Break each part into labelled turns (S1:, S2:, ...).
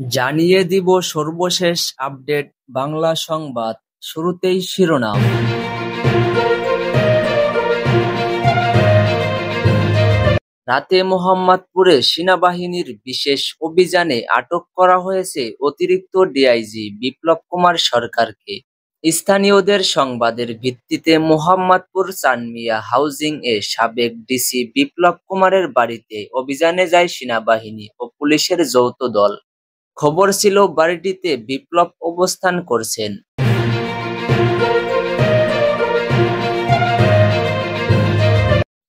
S1: জানিয়ে দিব সর্বশেষ আপডেট বাংলা সংবাদ। শুরুতেই শিরোনাম। রাতে মোহাম্মদপুরে সেনাবাহিনীর বিশেষ অভিযানে আটক করা হয়েছে অতিরিক্ত ডিআইজি বিপ্লব কুমার সরকারকে। স্থানীয়দের সংবাদের ভিত্তিতে মোহাম্মদপুর চানমিয়া হাউজিং এ সাবেক ডিসি বিপ্লব কুমারের বাড়িতে অভিযানে যায় সেনাবাহিনী ও পুলিশের যৌথ দল। খবর ছিল বাড়িটিতে বিপ্লব অবস্থান করছেন।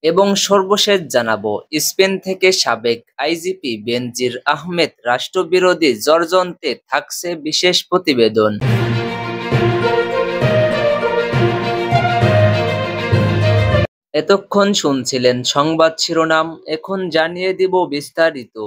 S1: এবং সর্বশেষ জানাবো, স্পেন থেকে সাবেক আইজিপি বেনজির আহমেদ রাষ্ট্রবিরোধী ষড়যন্ত্রে থাকছে বিশেষ প্রতিবেদন। এতক্ষণ শুনছিলেন সংবাদ শিরোনাম, এখন জানিয়ে দিব বিস্তারিত।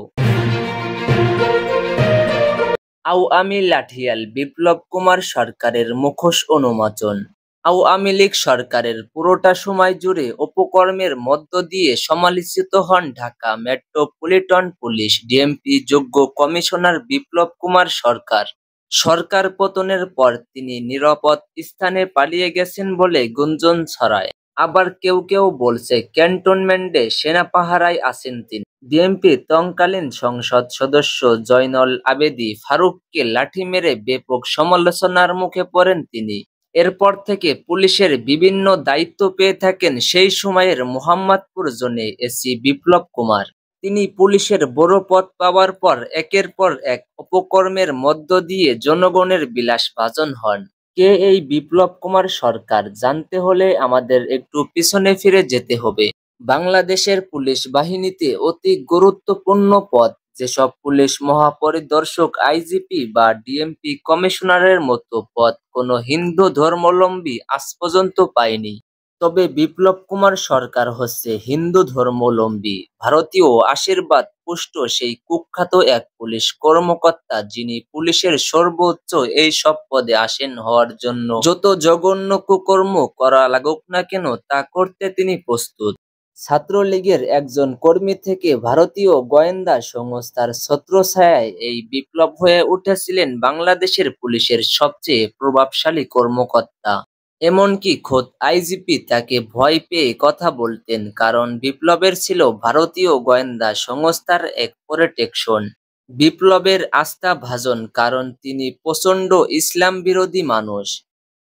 S1: আওয়ামী লাঠিয়াল বিপ্লব কুমার সরকারের মুখোশ উন্মোচন। আওয়ামী লীগ সরকারের পুরোটা সময় জুড়ে অপকর্মের মধ্য দিয়ে সমালোচিত হন ঢাকা মেট্রোপলিটন পুলিশ ডিএমপি যোগ্য কমিশনার বিপ্লব কুমার সরকার। সরকার পতনের পর তিনি নিরাপদ স্থানে পালিয়ে গেছেন বলে গুঞ্জন ছড়ায়। আবার কেউ কেউ বলছে ক্যান্টনমেন্টে সেনা পাহারায় আছেন তিনি। বিএনপি তৎকালীন সংসদ সদস্য জয়নুল আবেদী ফারুককে লাঠি মেরে ব্যাপক সমালোচনার মুখে পড়েন তিনি। এরপর থেকে পুলিশের বিভিন্ন দায়িত্ব পেয়ে থাকেন সেই সময়ের মোহাম্মদপুর জোনে এসি বিপ্লব কুমার। তিনি পুলিশের বড় পদ পাওয়ার পর একের পর এক অপকর্মের মধ্য দিয়ে জনগণের বিলাসভাজন হন। কে এই বিপ্লব কুমার সরকার জানতে হলে আমাদের একটু পিছনে ফিরে যেতে হবে। বাংলাদেশের পুলিশ বাহিনীতে অতি গুরুত্বপূর্ণ পদ, যেসব পুলিশ মহাপরিদর্শক, আইজিপি বা ডিএমপি কমিশনারের মতো পদ কোনো হিন্দু ধর্মাবলম্বী আজ পর্যন্ত পায়নি। তবে বিপ্লব কুমার সরকার হচ্ছে হিন্দু ধর্মাবলম্বী, ভারতীয় আশীর্বাদ পুষ্ট সেই কুখ্যাত এক পুলিশ কর্মকর্তা, যিনি পুলিশের সর্বোচ্চ এই সব পদে আসীন হওয়ার জন্য যত জঘন্য কুকর্ম করা লাগুক না কেন তা করতে তিনি প্রস্তুত। ছাত্রলীগের একজন কর্মী থেকে ভারতীয় গোয়েন্দা সংস্থার ছত্রছায়ায় এই বিপ্লব হয়ে উঠেছিলেন বাংলাদেশের পুলিশের সবচেয়ে প্রভাবশালী কর্মকর্তা। এমনকি খোদ আইজিপি তাকে ভয় পেয়ে কথা বলতেন, কারণ বিপ্লবের ছিল ভারতীয় গোয়েন্দা সংস্থার এক প্রোটেকশন। বিপ্লবের আস্থাভাজন কারণ তিনি প্রচণ্ড ইসলাম বিরোধী মানুষ।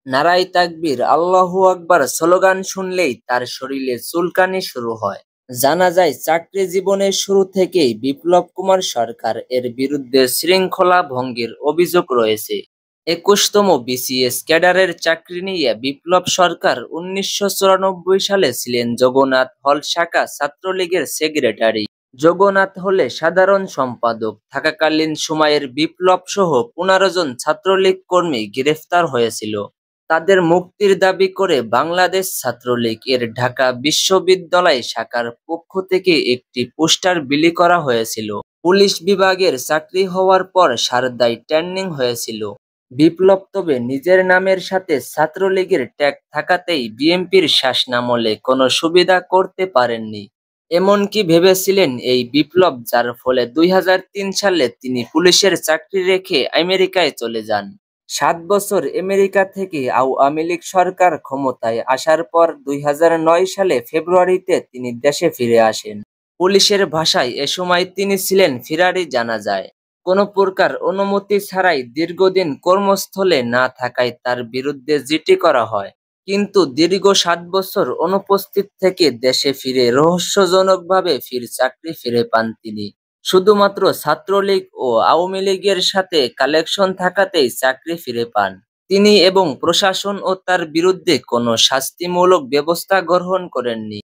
S1: নারায়ে তাকবীর, আল্লাহু আকবার স্লোগান শুনলেই তার শরীরে চুলকানি শুরু হয়। জানা যায় চাকরি জীবনের শুরু থেকেই বিপ্লব কুমার সরকার এর বিরুদ্ধে শৃঙ্খলা ভঙ্গের অভিযোগ রয়েছে। 21তম বিসিএস ক্যাডারের চাকরি নিয়ে বিপ্লব সরকার 1994 সালে ছিলেন জগন্নাথ হল শাখা ছাত্রলীগের সেক্রেটারি। জগন্নাথ হলে সাধারণ সম্পাদক থাকাকালীন সময়ের বিপ্লব সহ 15 জন ছাত্রলীগ কর্মী গ্রেফতার হয়েছিল। তাদের মুক্তির দাবি করে বাংলাদেশ ছাত্রলীগ এর ঢাকা বিশ্ববিদ্যালয় শাখার পক্ষ থেকে একটি পোস্টার বিলি করা হয়েছিল। পুলিশ বিভাগের চাকরি হওয়ার পর সারদায় ট্রেনিং হয়েছিল বিপ্লব, তবে নিজের নামের সাথে ছাত্রলীগের ট্যাগ থাকাতেই বিএনপির শাসনামলে কোনো সুবিধা করতে পারেননি। এমনকি ভেবেছিলেন এই বিপ্লব, যার ফলে 2003 সালে তিনি পুলিশের চাকরি রেখে আমেরিকায় চলে যান। 7 বছর আমেরিকা থেকে আওয়ামী লীগ সরকার ক্ষমতায় আসার পর 2009 সালে ফেব্রুয়ারিতে তিনি দেশে ফিরে আসেন। পুলিশের ভাষায় এ সময় তিনি ছিলেন ফেরারি জানা যায়। কোনো প্রকার অনুমতি ছাড়াই দীর্ঘদিন কর্মস্থলে না থাকায় তার বিরুদ্ধে জিডি করা হয়। কিন্তু দীর্ঘ 7 বছর অনুপস্থিত থেকে দেশে ফিরে রহস্যজনকভাবে চাকরি ফিরে পান তিনি। শুধুমাত্র ছাত্রলীগ ও আওয়ামী লীগের সাথে কালেকশন থাকাতেই চাকরি ফিরে পান তিনি এবং প্রশাসন ও তার বিরুদ্ধে কোনো শাস্তিমূলক ব্যবস্থা গ্রহণ করেননি।